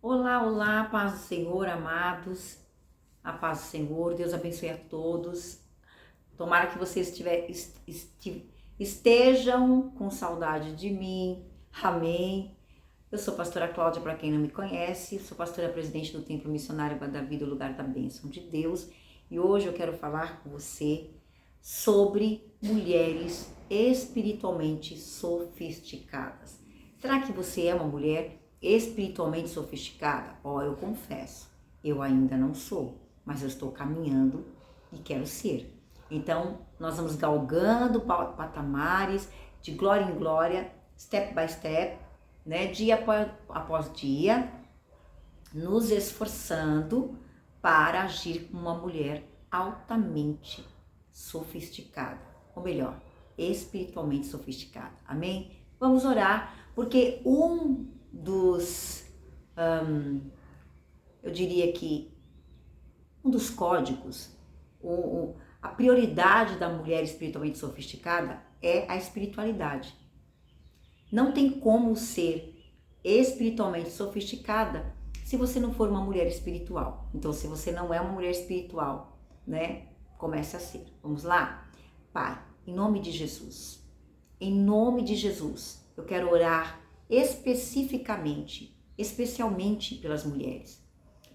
Olá, olá, paz do Senhor, amados, a paz do Senhor, Deus abençoe a todos. Tomara que vocês estejam com saudade de mim, amém. Eu sou pastora Cláudia, para quem não me conhece, sou pastora presidente do Templo Missionário da Vida, o lugar da bênção de Deus, e hoje eu quero falar com você sobre mulheres espiritualmente sofisticadas. Será que você é uma mulher espiritualmente sofisticada? Eu confesso, eu ainda não sou, mas eu estou caminhando e quero ser. Então, nós vamos galgando patamares de glória em glória, step by step, né? Dia após dia, nos esforçando para agir como uma mulher altamente sofisticada, ou melhor, espiritualmente sofisticada. Amém? Vamos orar, porque eu diria que um dos códigos, a prioridade da mulher espiritualmente sofisticada é a espiritualidade. Não tem como ser espiritualmente sofisticada se você não for uma mulher espiritual. Então, se você não é uma mulher espiritual, né? Comece a ser. Vamos lá? Pai, em nome de Jesus, eu quero orar especialmente pelas mulheres,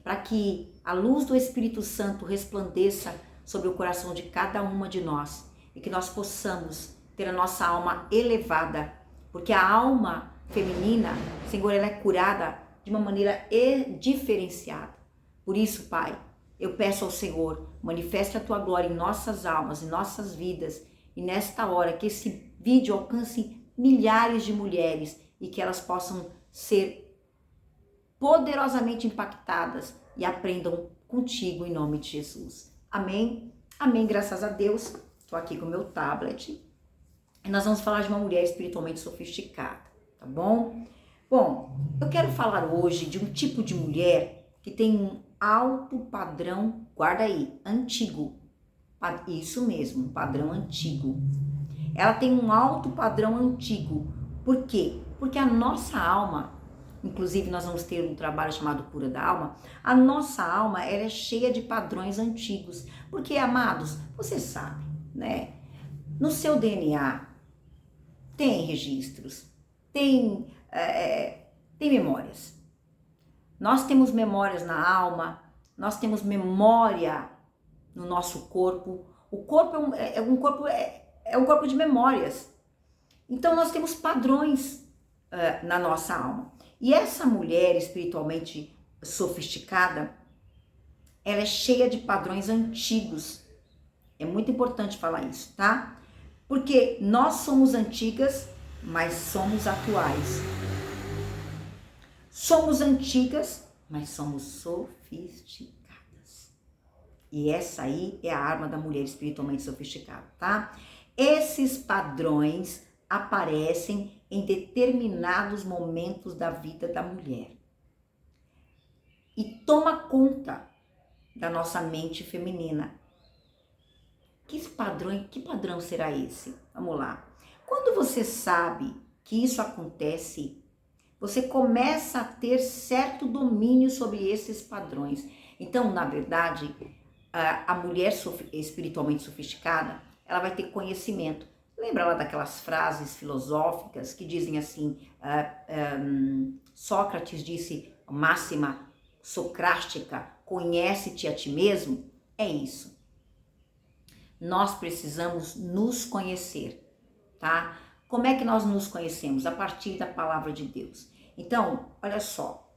para que a luz do Espírito Santo resplandeça sobre o coração de cada uma de nós e que nós possamos ter a nossa alma elevada, porque a alma feminina, Senhor, ela é curada de uma maneira diferenciada. Por isso, Pai, eu peço ao Senhor, manifeste a Tua glória em nossas almas, em nossas vidas, e nesta hora que esse vídeo alcance milhares de mulheres e que elas possam ser poderosamente impactadas e aprendam contigo em nome de Jesus. Amém? Amém, graças a Deus. Estou aqui com o meu tablet e nós vamos falar de uma mulher espiritualmente sofisticada, tá bom? Bom, eu quero falar hoje de um tipo de mulher que tem um alto padrão, guarda aí, antigo. Isso mesmo, padrão antigo. Ela tem um alto padrão antigo. Por quê? Porque a nossa alma, inclusive nós vamos ter um trabalho chamado Cura da Alma, a nossa alma ela é cheia de padrões antigos. Porque, amados, você sabe, né? No seu DNA tem registros, tem memórias. Nós temos memórias na alma, nós temos memória no nosso corpo. O corpo é um corpo de memórias. Então nós temos padrões na nossa alma. E essa mulher espiritualmente sofisticada, ela é cheia de padrões antigos. É muito importante falar isso, tá? Porque nós somos antigas, mas somos atuais. Somos antigas, mas somos sofisticadas. E essa aí é a arma da mulher espiritualmente sofisticada, tá? Esses padrões aparecem em determinados momentos da vida da mulher. E toma conta da nossa mente feminina. Que padrão será esse? Vamos lá. Quando você sabe que isso acontece, você começa a ter certo domínio sobre esses padrões. Então, na verdade, a mulher espiritualmente sofisticada, ela vai ter conhecimento. Lembra lá daquelas frases filosóficas que dizem assim, Sócrates disse, máxima socrática, conhece-te a ti mesmo? É isso. Nós precisamos nos conhecer, tá? Como é que nós nos conhecemos? A partir da palavra de Deus. Então, olha só,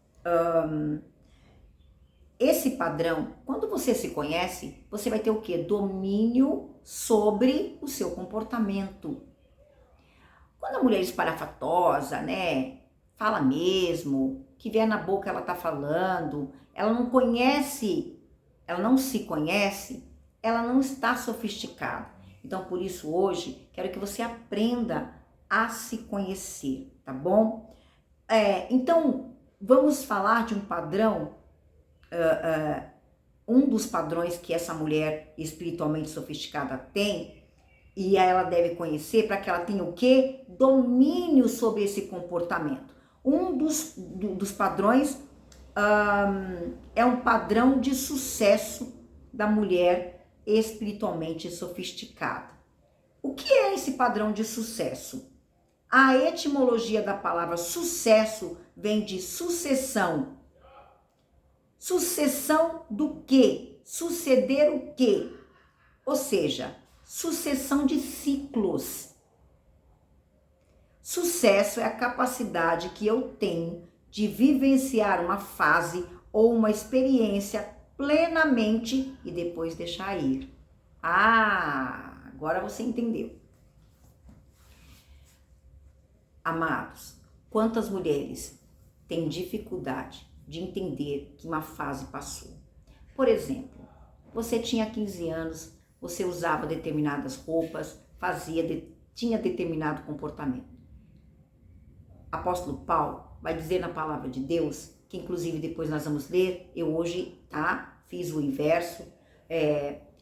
esse padrão, quando você se conhece, você vai ter o quê? Domínio sobre o seu comportamento. Quando a mulher é espalhafatosa, né, fala mesmo, que vier na boca ela tá falando, ela não se conhece, ela não está sofisticada. Então, por isso, hoje, quero que você aprenda a se conhecer, tá bom? Então, vamos falar de um padrão, um dos padrões que essa mulher espiritualmente sofisticada tem, e ela deve conhecer para que ela tenha o quê? Domínio sobre esse comportamento. Um dos padrões é um padrão de sucesso da mulher espiritualmente sofisticada. O que é esse padrão de sucesso? A etimologia da palavra sucesso vem de sucessão. Sucessão do quê? Suceder o quê? Ou seja, sucessão de ciclos. Sucesso é a capacidade que eu tenho de vivenciar uma fase ou uma experiência plenamente e depois deixar ir. Ah, agora você entendeu. Amados, quantas mulheres têm dificuldade de entender que uma fase passou? Por exemplo, você tinha 15 anos, você usava determinadas roupas, tinha determinado comportamento. Apóstolo Paulo vai dizer na palavra de Deus, que inclusive depois nós vamos ler, eu hoje, fiz o inverso,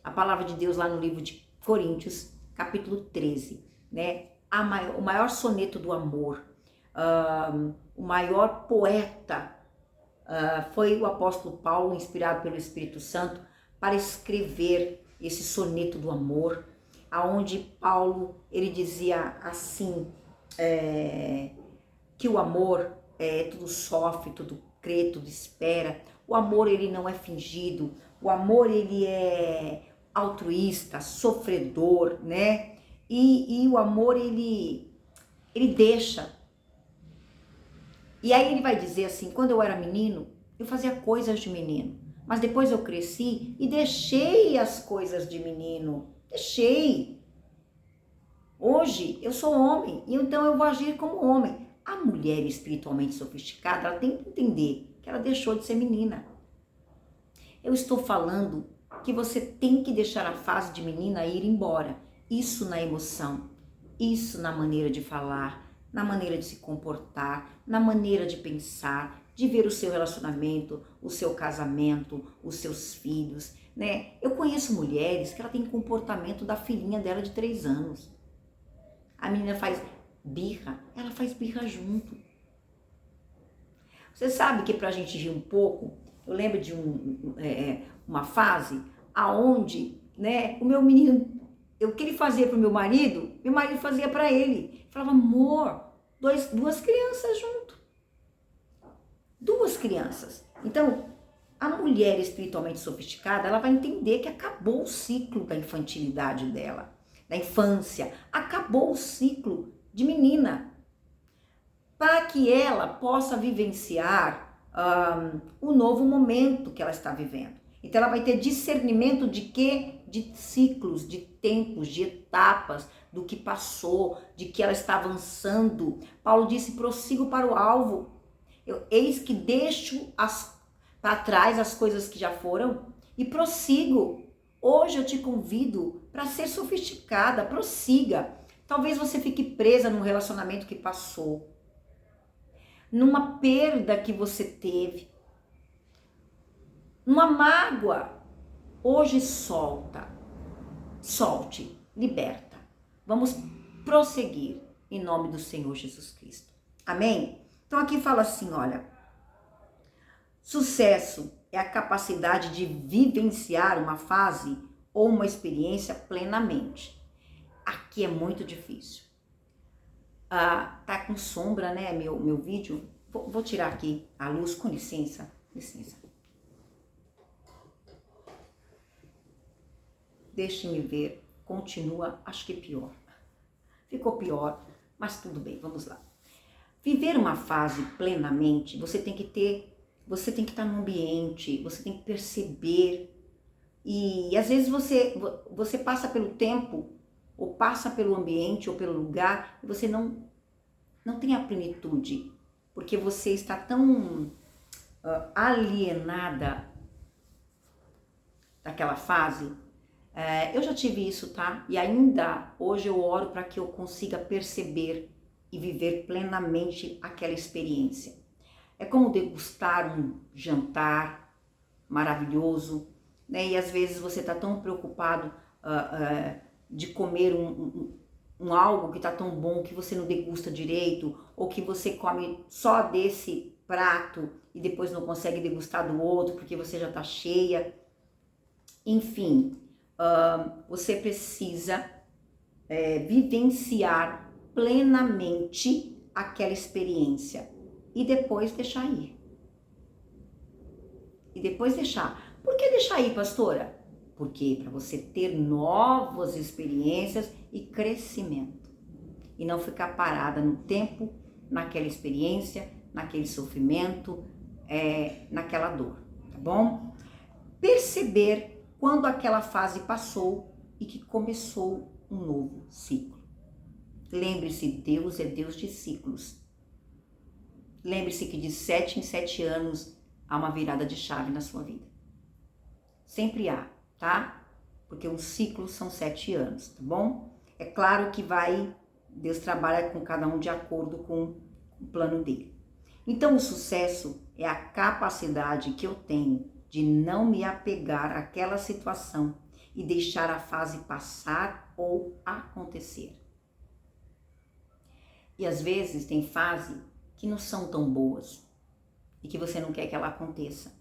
a palavra de Deus lá no livro de Coríntios, capítulo 13, né? O maior soneto do amor, o maior poeta foi o apóstolo Paulo, inspirado pelo Espírito Santo, para escrever esse soneto do amor, aonde Paulo, ele dizia assim, que o amor tudo sofre, tudo crê, tudo espera. O amor, ele não é fingido. O amor, ele é altruísta, sofredor, né? E o amor, ele deixa. E aí ele vai dizer assim, quando eu era menino, eu fazia coisas de menino. Mas depois eu cresci e deixei as coisas de menino. Deixei. Hoje eu sou homem, e então eu vou agir como homem. A mulher espiritualmente sofisticada, ela tem que entender que ela deixou de ser menina. Eu estou falando que você tem que deixar a fase de menina ir embora. Isso na emoção, isso na maneira de falar, na maneira de se comportar, na maneira de pensar, de ver o seu relacionamento, o seu casamento, os seus filhos, né? Eu conheço mulheres que ela tem comportamento da filhinha dela de 3 anos. A menina faz birra, ela faz birra junto. Você sabe que pra gente rir um pouco, eu lembro de uma fase aonde, né, o meu menino, o que ele fazia pro meu marido fazia pra ele. Falava, amor, duas crianças junto. 2 crianças. Então, a mulher espiritualmente sofisticada, ela vai entender que acabou o ciclo da infantilidade dela, da infância. Acabou o ciclo de menina, para que ela possa vivenciar o novo momento que ela está vivendo. Então ela vai ter discernimento de quê? De ciclos, de tempos, de etapas, do que passou, de que ela está avançando. Paulo disse, prossigo para o alvo. Eis que deixo para trás as coisas que já foram e prossigo. Hoje eu te convido para ser sofisticada, prossiga. Talvez você fique presa num relacionamento que passou, numa perda que você teve, numa mágoa. Hoje solte, liberta. Vamos prosseguir em nome do Senhor Jesus Cristo. Amém? Então aqui fala assim, olha, sucesso é a capacidade de vivenciar uma fase ou uma experiência plenamente. Aqui é muito difícil. Tá com sombra, né, meu vídeo? Vou tirar aqui a luz, com licença. Deixe-me ver. Continua, acho que pior. Ficou pior, mas tudo bem, vamos lá. Viver uma fase plenamente, você tem que estar no ambiente, você tem que perceber. E às vezes você passa pelo tempo, ou passa pelo ambiente, ou pelo lugar, e você não tem a plenitude, porque você está tão alienada daquela fase. Eu já tive isso, tá? E ainda hoje eu oro para que eu consiga perceber e viver plenamente aquela experiência. É como degustar um jantar maravilhoso, né? E às vezes você está tão preocupado de comer algo que está tão bom que você não degusta direito, ou que você come só desse prato e depois não consegue degustar do outro porque você já está cheia. Enfim, você precisa vivenciar plenamente aquela experiência e depois deixar ir. E depois deixar. Por que deixar ir, pastora? Porque para você ter novas experiências e crescimento. E não ficar parada no tempo, naquela experiência, naquele sofrimento, naquela dor, tá bom? Perceber quando aquela fase passou e que começou um novo ciclo. Lembre-se, Deus é Deus de ciclos. Lembre-se que de 7 em 7 anos há uma virada de chave na sua vida. Sempre há, tá? Porque um ciclo são 7 anos, tá bom? É claro que Deus trabalha com cada um de acordo com o plano dele. Então o sucesso é a capacidade que eu tenho de não me apegar àquela situação e deixar a fase passar ou acontecer. E às vezes tem fase que não são tão boas e que você não quer que ela aconteça.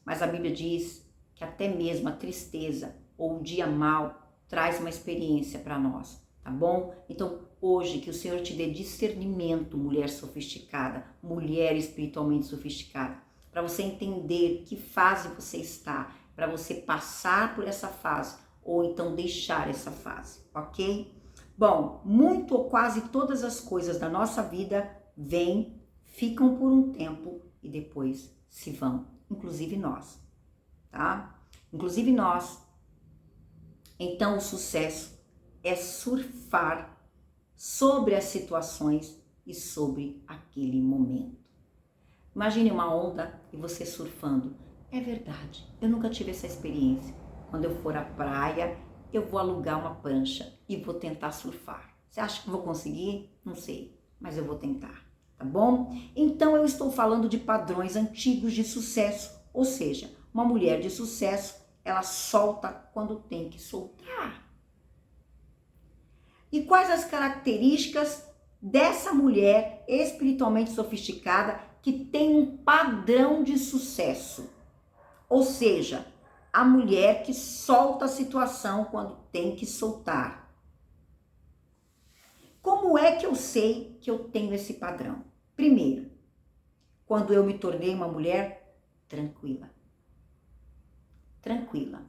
Mas a Bíblia diz que até mesmo a tristeza ou o dia mau traz uma experiência para nós, tá bom? Então hoje que o Senhor te dê discernimento, mulher sofisticada, mulher espiritualmente sofisticada, para você entender que fase você está, para você passar por essa fase ou então deixar essa fase, ok? Bom, muito ou quase todas as coisas da nossa vida vêm, ficam por um tempo e depois se vão, inclusive nós, tá? Inclusive nós. Então o sucesso é surfar sobre as situações e sobre aquele momento. Imagine uma onda e você surfando. É verdade, eu nunca tive essa experiência. Quando eu for à praia, eu vou alugar uma prancha e vou tentar surfar. Você acha que vou conseguir? Não sei, mas eu vou tentar, tá bom? Então eu estou falando de padrões antigos de sucesso, ou seja, uma mulher de sucesso, ela solta quando tem que soltar. E quais as características dessa mulher espiritualmente sofisticada que tem um padrão de sucesso? Ou seja, a mulher que solta a situação quando tem que soltar. Como é que eu sei que eu tenho esse padrão? Primeiro, quando eu me tornei uma mulher tranquila. Tranquila.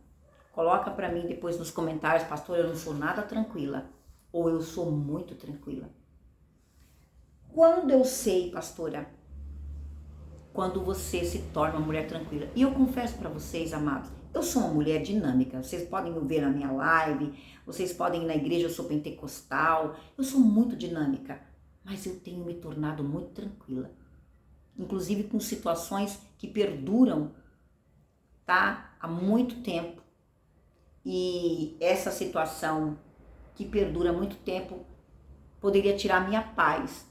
Coloca para mim depois nos comentários, pastor, eu não sou nada tranquila. Ou eu sou muito tranquila. Quando eu sei, pastora, quando você se torna uma mulher tranquila. E eu confesso para vocês, amados, eu sou uma mulher dinâmica. Vocês podem me ver na minha live, vocês podem ir na igreja, eu sou pentecostal. Eu sou muito dinâmica, mas eu tenho me tornado muito tranquila. Inclusive com situações que perduram, tá? Há muito tempo. E essa situação que perdura há muito tempo poderia tirar minha paz,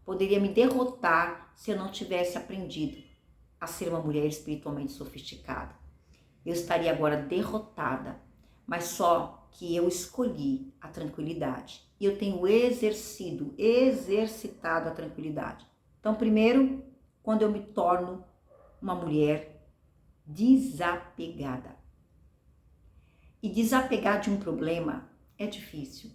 poderia me derrotar se eu não tivesse aprendido a ser uma mulher espiritualmente sofisticada. Eu estaria agora derrotada, mas só que eu escolhi a tranquilidade. E eu tenho exercitado a tranquilidade. Então, primeiro, quando eu me torno uma mulher desapegada. E desapegar de um problema é difícil.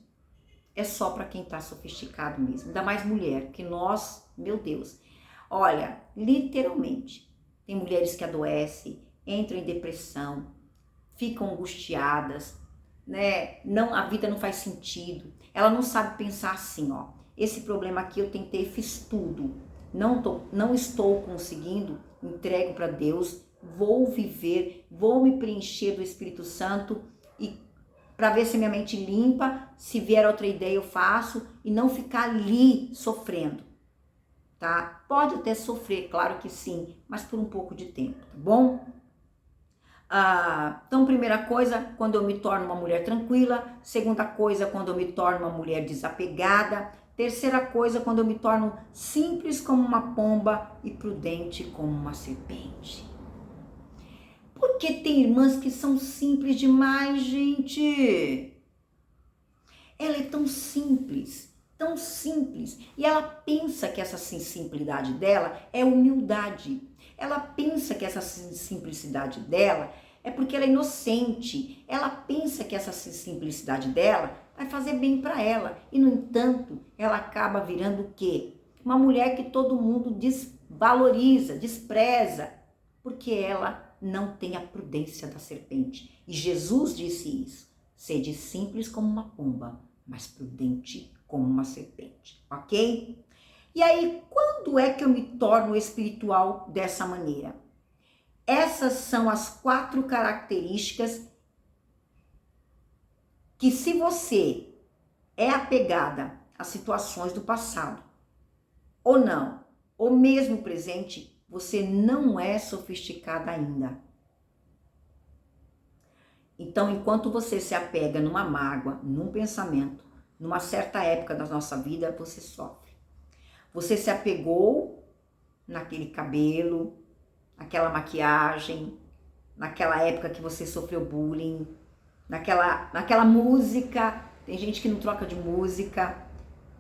É só para quem está sofisticado mesmo. Ainda mais mulher, que nós, meu Deus. Olha, literalmente, tem mulheres que adoecem, entram em depressão, ficam angustiadas, né? Não, a vida não faz sentido. Ela não sabe pensar assim, ó. Esse problema aqui eu tentei, fiz tudo. Não estou conseguindo, entrego para Deus, vou viver, vou me preencher do Espírito Santo e para ver se minha mente limpa, se vier outra ideia eu faço e não ficar ali sofrendo, tá? Pode até sofrer, claro que sim, mas por um pouco de tempo, tá bom? Então, primeira coisa, quando eu me torno uma mulher tranquila. Segunda coisa, quando eu me torno uma mulher desapegada. Terceira coisa, quando eu me torno simples como uma pomba e prudente como uma serpente. Porque tem irmãs que são simples demais, gente. Ela é tão simples tão simples. E ela pensa que essa simplicidade dela é humildade. Ela pensa que essa simplicidade dela é porque ela é inocente. Ela pensa que essa simplicidade dela vai fazer bem para ela. E, no entanto, ela acaba virando o quê? Uma mulher que todo mundo desvaloriza, despreza, porque ela não tem a prudência da serpente. E Jesus disse isso: sede simples como uma pomba, mas prudente como uma serpente, ok? E aí, quando é que eu me torno espiritual dessa maneira? Essas são as 4 características que, se você é apegada às situações do passado, ou não, ou mesmo presente, você não é sofisticada ainda. Então, enquanto você se apega numa mágoa, num pensamento, numa certa época da nossa vida, você sofre. Você se apegou naquele cabelo, naquela maquiagem, naquela época que você sofreu bullying, naquela música. Tem gente que não troca de música.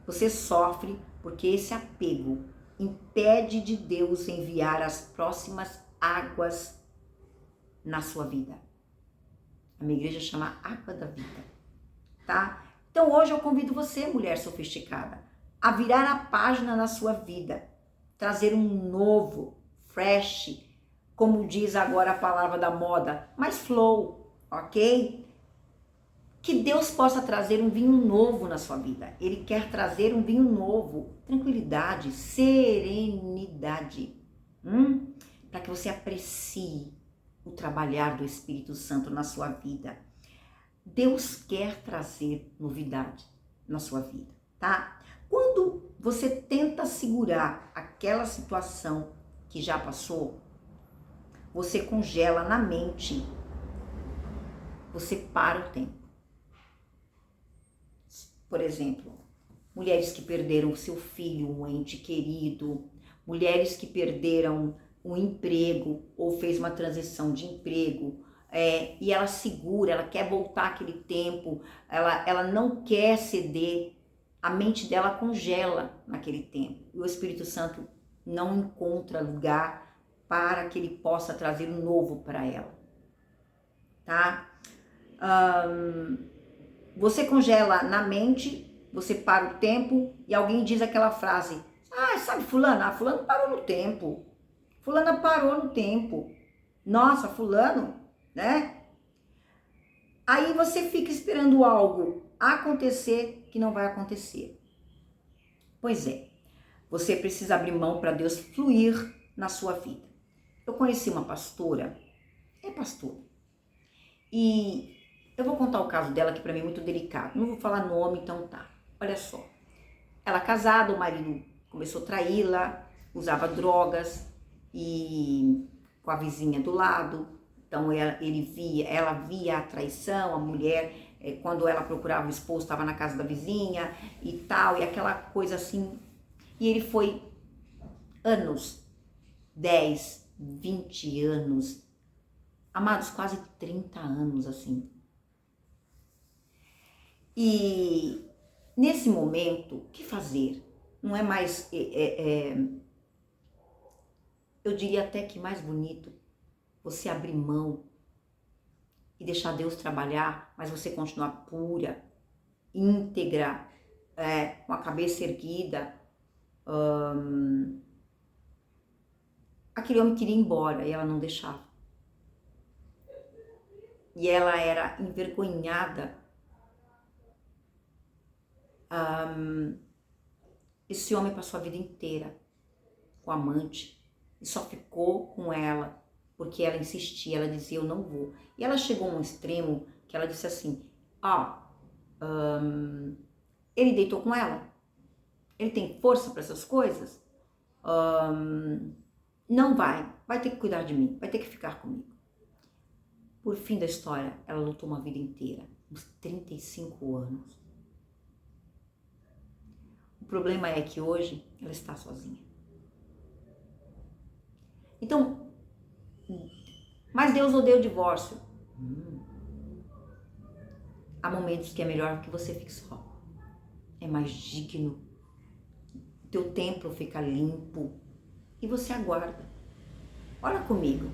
Você sofre porque esse apego impede de Deus enviar as próximas águas na sua vida. A minha igreja chama Água da Vida, tá? Então hoje eu convido você, mulher sofisticada, a virar a página na sua vida, trazer um novo, fresh, como diz agora a palavra da moda, mais flow, ok? Que Deus possa trazer um vinho novo na sua vida. Ele quer trazer um vinho novo, tranquilidade, serenidade, para que você aprecie o trabalhar do Espírito Santo na sua vida. Deus quer trazer novidade na sua vida, tá? Quando você tenta segurar aquela situação que já passou, você congela na mente, você para o tempo. Por exemplo, mulheres que perderam seu filho, um ente querido, mulheres que perderam um emprego ou fez uma transição de emprego, e ela segura, ela quer voltar aquele tempo, ela não quer ceder, a mente dela congela naquele tempo. E o Espírito Santo não encontra lugar para que ele possa trazer um novo para ela, tá? Você congela na mente, você para o tempo e alguém diz aquela frase: ah, sabe fulana? Fulano parou no tempo. Fulana parou no tempo. Nossa, fulano, né? Aí você fica esperando algo acontecer que não vai acontecer. Pois é, você precisa abrir mão para Deus fluir na sua vida. Eu conheci uma pastora, e eu vou contar o caso dela que para mim é muito delicado. Não vou falar nome, então tá. Olha só, ela casada, o marido começou a traí-la, usava drogas, e com a vizinha do lado. Então ela via a traição, a mulher, quando ela procurava o esposo, estava na casa da vizinha e tal, e aquela coisa assim. E ele foi anos, 10, 20 anos, amados, quase 30 anos assim. E nesse momento, o que fazer? Não é mais... eu diria até que mais bonito você abrir mão e deixar Deus trabalhar, mas você continuar pura, íntegra, com a cabeça erguida. Aquele homem queria ir embora e ela não deixava. E ela era envergonhada. Esse homem passou a vida inteira com amante e só ficou com ela porque ela insistia, ela dizia: eu não vou. E ela chegou a um extremo que ela disse assim: ele deitou com ela? Ele tem força para essas coisas? Não vai ter que cuidar de mim, vai ter que ficar comigo. Por fim da história, ela lutou uma vida inteira, uns 35 anos. O problema é que hoje ela está sozinha. Então, mas Deus odeia o divórcio. Há momentos que é melhor que você fique só. é mais digno, teu templo fica limpo e você aguarda. Olha comigo,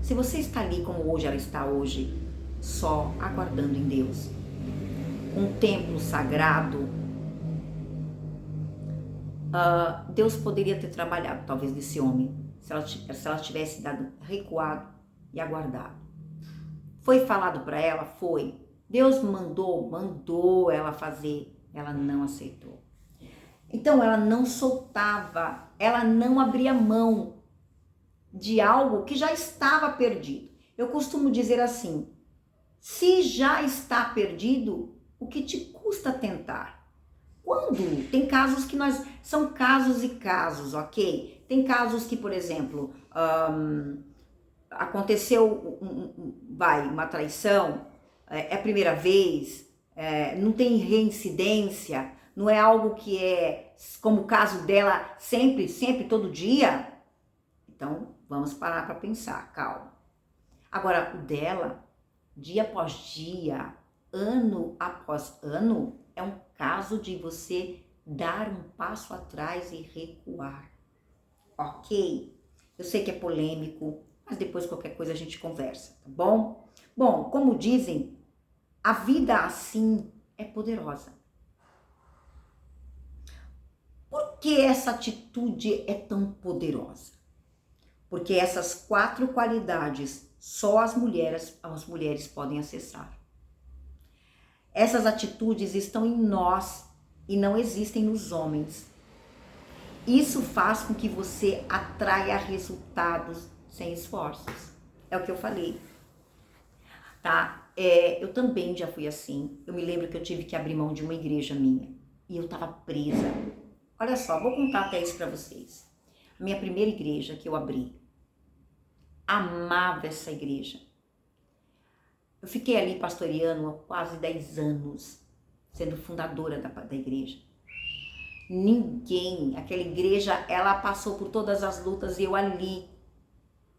se você está ali como hoje ela está hoje, só aguardando em Deus, um templo sagrado, Deus poderia ter trabalhado talvez nesse homem, se ela tivesse recuado e aguardado. Foi falado para ela? Foi. Deus mandou ela fazer, ela não aceitou. Então ela não soltava, ela não abria mão de algo que já estava perdido. Eu costumo dizer assim, se já está perdido, o que te custa tentar? Quando? Tem casos que são casos e casos, ok? Tem casos que, por exemplo, aconteceu uma traição, é a primeira vez, não tem reincidência, não é algo que é como o caso dela sempre, todo dia. Então, vamos parar para pensar, calma. Agora, o dela, dia após dia, ano após ano, é um caso de você dar um passo atrás e recuar, ok? Eu sei que é polêmico, mas depois qualquer coisa a gente conversa, tá bom? Bom, como dizem, a vida assim é poderosa. Por que essa atitude é tão poderosa? Porque essas 4 qualidades só as mulheres podem acessar. Essas atitudes estão em nós e não existem nos homens. Isso faz com que você atraia resultados sem esforços. É o que eu falei, tá? Eu também já fui assim. Eu me lembro que eu tive que abrir mão de uma igreja minha e eu tava presa. Olha só, vou contar até isso pra vocês. Minha primeira igreja que eu abri, amava essa igreja. Eu fiquei ali pastoreando há quase 10 anos, sendo fundadora da igreja. Aquela igreja, ela passou por todas as lutas e eu ali.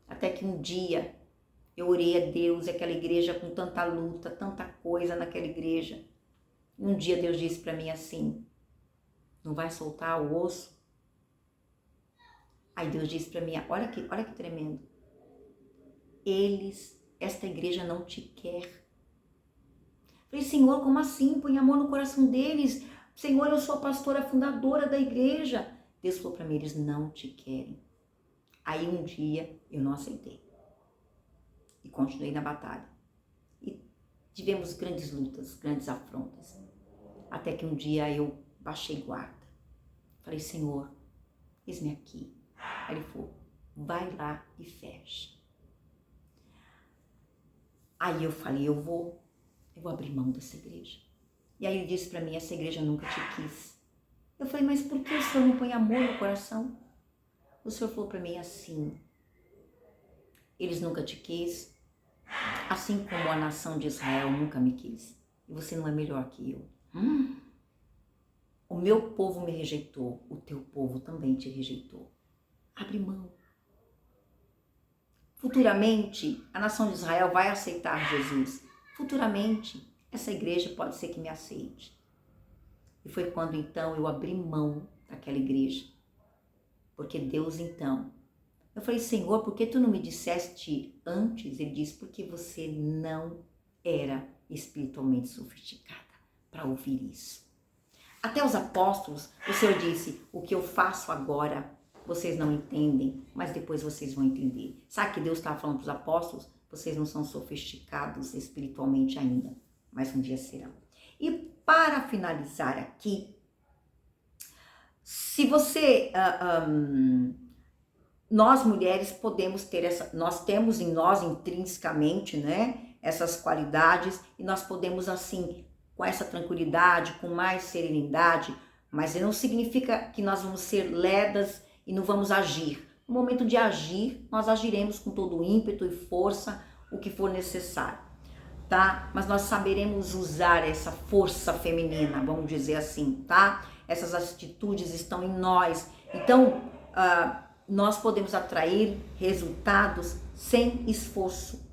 Até que um dia eu orei a Deus e aquela igreja com tanta luta, tanta coisa naquela igreja. Um dia Deus disse para mim assim, não vai soltar o osso? Aí Deus disse para mim, olha que tremendo. Esta igreja não te quer. Falei, Senhor, como assim? Põe amor no coração deles. Senhor, eu sou a pastora fundadora da igreja. Deus falou para mim, eles não te querem. Aí um dia eu não aceitei. E continuei na batalha. E tivemos grandes lutas, grandes afrontas. Até que um dia eu baixei guarda. Falei, Senhor, eis-me aqui. Aí ele falou, vai lá e fecha. Aí eu falei, eu vou abrir mão dessa igreja. E aí ele disse para mim, essa igreja nunca te quis. Eu falei, mas por que o Senhor não põe amor no coração? O Senhor falou para mim assim, eles nunca te quis, assim como a nação de Israel nunca me quis. E você não é melhor que eu. O meu povo me rejeitou, o teu povo também te rejeitou. Abre mão. Futuramente, a nação de Israel vai aceitar Jesus. Futuramente, essa igreja pode ser que me aceite. E foi quando então eu abri mão daquela igreja. Porque Deus então, eu falei, Senhor, por que tu não me disseste antes? Ele disse, porque você não era espiritualmente sofisticada para ouvir isso. Até os apóstolos, o Senhor disse, o que eu faço agora, vocês não entendem, mas depois vocês vão entender. Sabe que Deus estava falando para os apóstolos? Vocês não são sofisticados espiritualmente ainda, mas um dia serão. E para finalizar aqui, se você, nós mulheres podemos ter nós temos em nós intrinsecamente, né, essas qualidades e nós podemos assim, com essa tranquilidade, com mais serenidade, mas não significa que nós vamos ser ledas e não vamos agir. No momento de agir, nós agiremos com todo o ímpeto e força, o que for necessário, tá? Mas nós saberemos usar essa força feminina, vamos dizer assim, tá? Essas atitudes estão em nós. Então, nós podemos atrair resultados sem esforço.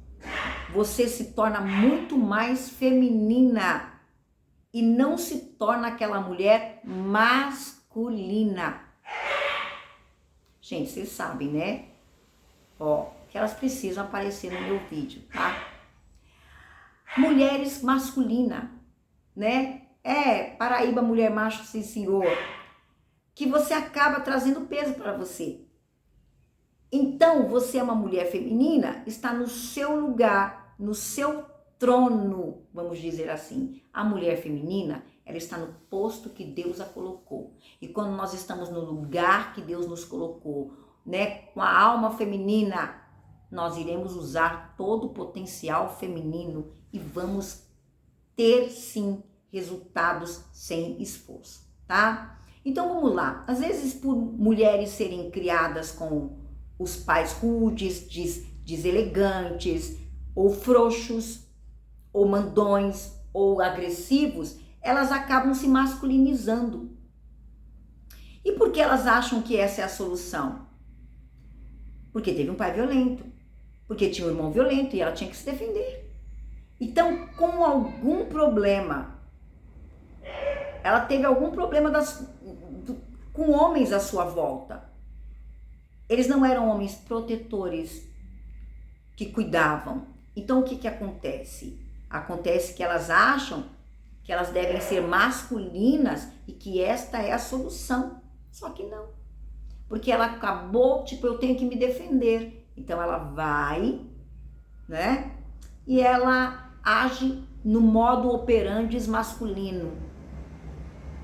Você se torna muito mais feminina e não se torna aquela mulher masculina. Gente, vocês sabem, né? Ó, que elas precisam aparecer no meu vídeo, tá? Mulheres masculina, né? Paraíba, mulher macho, sim senhor. Que você acaba trazendo peso para você. Então, você é uma mulher feminina, está no seu lugar, no seu trono, vamos dizer assim. A mulher feminina, ela está no posto que Deus a colocou. E quando nós estamos no lugar que Deus nos colocou, né, com a alma feminina, nós iremos usar todo o potencial feminino e vamos ter, sim, resultados sem esforço, tá? Então, vamos lá. Às vezes, por mulheres serem criadas com os pais rudes, deselegantes, ou frouxos, ou mandões, ou agressivos, elas acabam se masculinizando. E por que elas acham que essa é a solução? Porque teve um pai violento, porque tinha um irmão violento e ela tinha que se defender. Então, com algum problema, ela teve algum problema com homens à sua volta. Eles não eram homens protetores que cuidavam. Então, o que acontece? Acontece que elas acham que elas devem ser masculinas e que esta é a solução. Só que não. Porque ela acabou, eu tenho que me defender. Então, ela vai, né? E ela age no modo operandi masculino.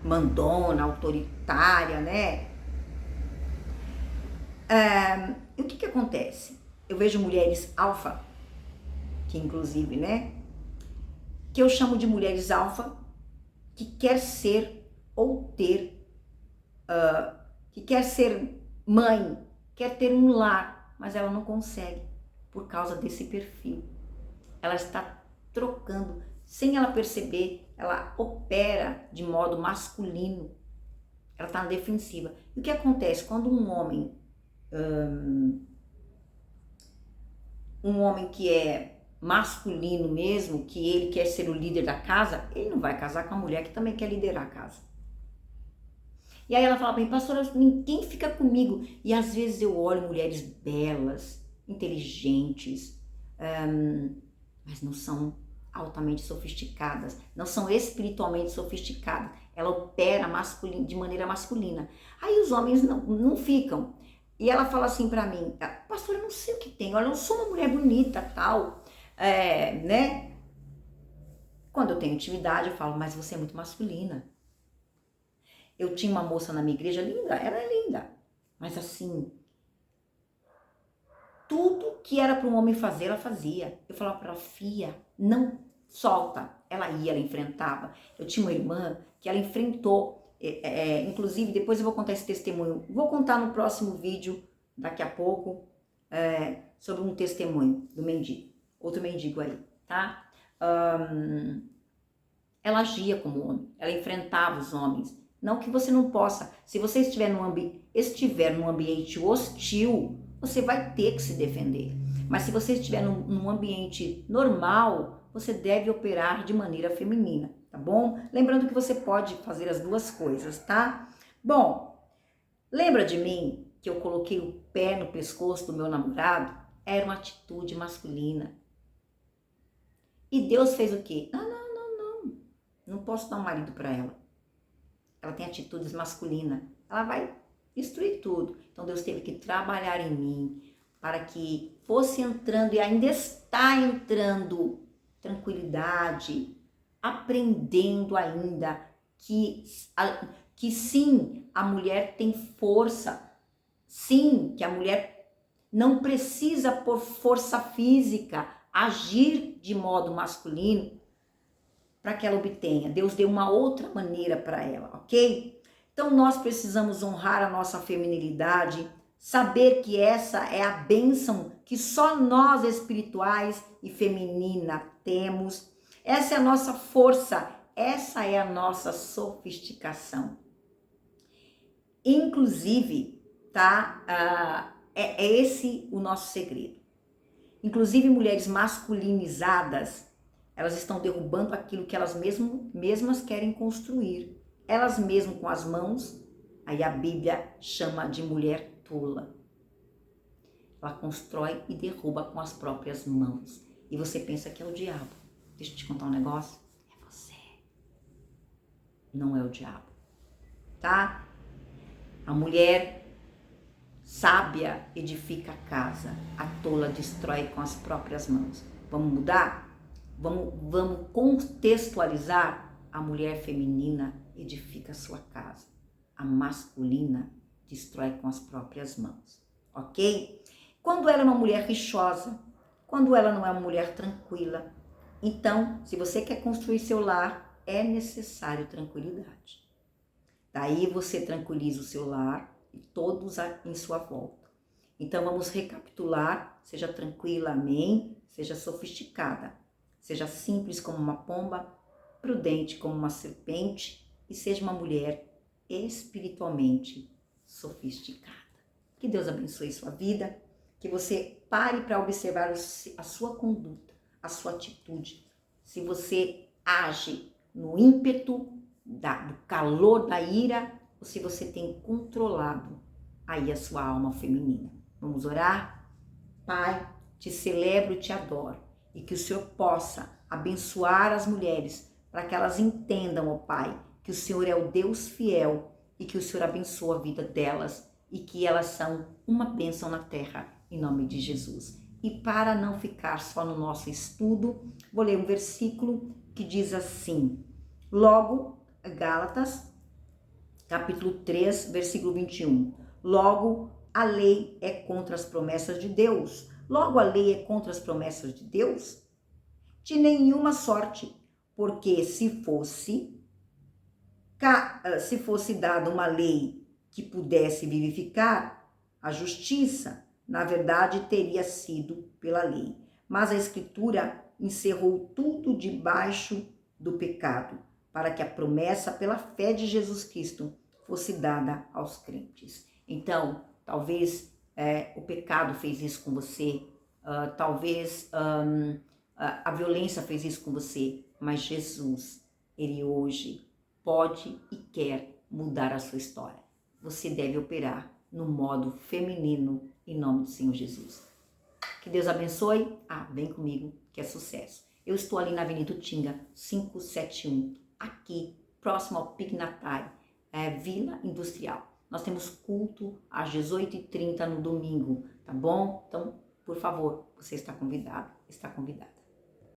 Mandona, autoritária, né? E o que acontece? Eu vejo mulheres alfa, que inclusive, né? Que eu chamo de mulheres alfa, que quer ser ou ter, que quer ser mãe, quer ter um lar, mas ela não consegue por causa desse perfil. Ela está trocando, sem ela perceber, ela opera de modo masculino. Ela está na defensiva. E o que acontece quando um homem que é masculino mesmo, que ele quer ser o líder da casa, ele não vai casar com a mulher que também quer liderar a casa. E aí ela fala para mim, pastora, ninguém fica comigo. E às vezes eu olho mulheres belas, inteligentes, mas não são altamente sofisticadas, não são espiritualmente sofisticadas. Ela opera de maneira masculina. Aí os homens não ficam. E ela fala assim pra mim, pastor, eu não sei o que tem, olha, eu sou uma mulher bonita, tal, né? Quando eu tenho intimidade, eu falo, mas você é muito masculina. Eu tinha uma moça na minha igreja linda, ela é linda, mas assim, tudo que era para um homem fazer, ela fazia. Eu falava para ela, filha, não solta. Ela ia, ela enfrentava. Eu tinha uma irmã que ela enfrentou, inclusive, depois eu vou contar esse testemunho. Vou contar no próximo vídeo, daqui a pouco, sobre um testemunho do mendigo. Outro mendigo aí, tá? Ela agia como homem, ela enfrentava os homens. Não que você não possa. Se você estiver num ambiente hostil, você vai ter que se defender. Mas se você estiver num ambiente normal, você deve operar de maneira feminina, tá bom? Lembrando que você pode fazer as duas coisas, tá? Bom, lembra de mim que eu coloquei o pé no pescoço do meu namorado? Era uma atitude masculina. E Deus fez o quê? Não posso dar um marido para ela. Ela tem atitudes masculinas. Ela vai destruir tudo. Então Deus teve que trabalhar em mim para que fosse entrando e ainda está entrando tranquilidade, aprendendo ainda que sim, a mulher tem força. Sim, que a mulher não precisa por força física agir de modo masculino para que ela obtenha. Deus deu uma outra maneira para ela, ok? Então nós precisamos honrar a nossa feminilidade, saber que essa é a bênção que só nós espirituais e feminina temos. Essa é a nossa força, essa é a nossa sofisticação. Inclusive, tá? É esse o nosso segredo. Inclusive mulheres masculinizadas, Elas estão derrubando aquilo que elas mesmas querem construir. Elas mesmas com as mãos, aí a Bíblia chama de mulher tola. Ela constrói e derruba com as próprias mãos. E você pensa que é o diabo. Deixa eu te contar um negócio. É você. Não é o diabo. Tá? A mulher sábia edifica a casa. A tola destrói com as próprias mãos. Vamos mudar? Vamos contextualizar. A mulher feminina edifica a sua casa. A masculina destrói com as próprias mãos. Ok? Quando ela é uma mulher rixosa, quando ela não é uma mulher tranquila, então, se você quer construir seu lar, é necessário tranquilidade. Daí você tranquiliza o seu lar e todos em sua volta. Então vamos recapitular, seja tranquila, amém? Seja sofisticada, seja simples como uma pomba, prudente como uma serpente e seja uma mulher espiritualmente sofisticada. Que Deus abençoe sua vida, que você pare para observar a sua conduta, a sua atitude. Se você age no ímpeto do calor da ira, ou se você tem controlado aí a sua alma feminina. Vamos orar? Pai, te celebro e te adoro. E que o Senhor possa abençoar as mulheres para que elas entendam, ó Pai, que o Senhor é o Deus fiel e que o Senhor abençoa a vida delas e que elas são uma bênção na terra, em nome de Jesus. E para não ficar só no nosso estudo, vou ler um versículo que diz assim, logo, Gálatas, capítulo 3, versículo 21. Logo, a lei é contra as promessas de Deus. Logo, a lei é contra as promessas de Deus? De nenhuma sorte, porque se fosse dada uma lei que pudesse vivificar, a justiça, na verdade, teria sido pela lei. Mas a Escritura encerrou tudo debaixo do pecado, para que a promessa pela fé de Jesus Cristo fosse dada aos crentes. Então, talvez o pecado fez isso com você, talvez a violência fez isso com você, mas Jesus, ele hoje pode e quer mudar a sua história. Você deve operar no modo feminino em nome do Senhor Jesus. Que Deus abençoe. Vem comigo que é sucesso. Eu estou ali na Avenida Utinga, 571, aqui, próximo ao Pignatai, Vila Industrial. Nós temos culto às 18h30 no domingo, tá bom? Então, por favor, você está convidado, está convidada.